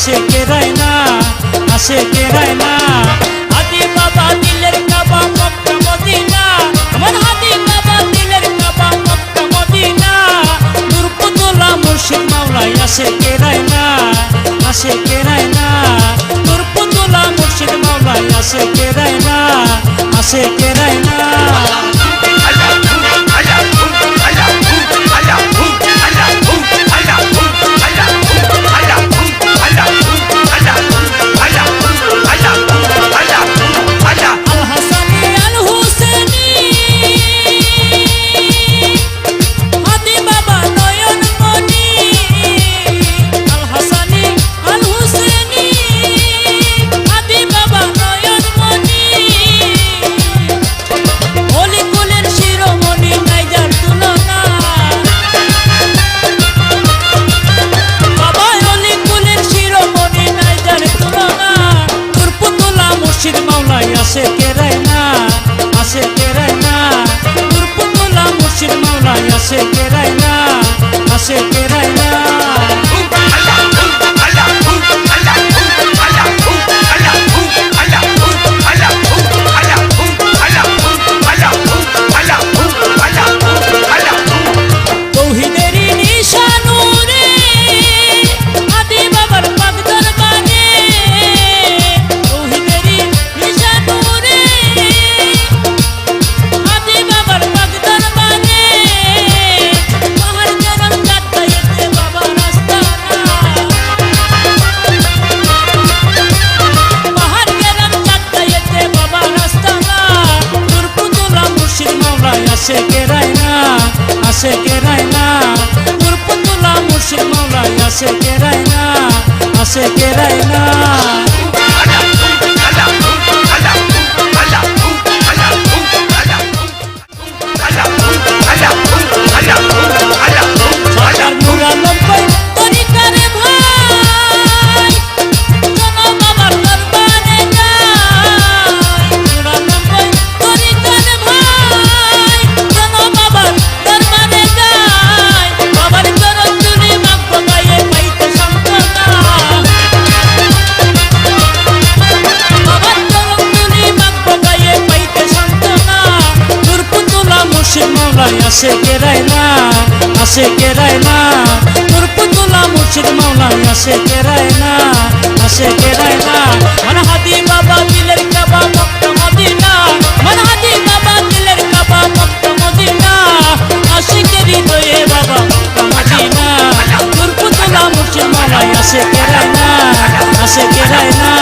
আসে কেরায় না, আসে কেরায় না। হাদি বাবা দিলের কাবা মক্কা মদিনা, আমার হাদি বাবা দিলের কাবা মক্কা মদিনা। নূর পুতলা মুর্শিদ মাওলাই আসে কেরায় না, আসে কেরায় না। নূর পুতলা মুর্শিদ মাওলাই আসে কেরায় না, আসে কেরায় না। আসে কেরায় না, আসে কেরায় না। নূর পুতলা মুর্শিদ মাওলাই আসে কেরায় না, আসে কেরায় না। আসে কেরায় না, আসে কেরায় না। নূর পুতলা মুর্শিদ মাওলাই আসে কেরায় না, আসে কেরায় না। আসে কেরায় না, আসে কেরায় না। নূর পুতলা মুর্শিদ মাওলাই আসে কেরায় না, আসে কেরায় না। আমার হাদি বাবা দিলের কাবা মক্কা মদিনা, আমার হাদি বাবা দিলের কাবা মক্কা মদিনা। আশিকের হৃদয়ে বাবা মক্কা মদিনা। নূর পুতলা মুর্শিদ মাওলাই আসে কেরায় না, আসে কেরায় না।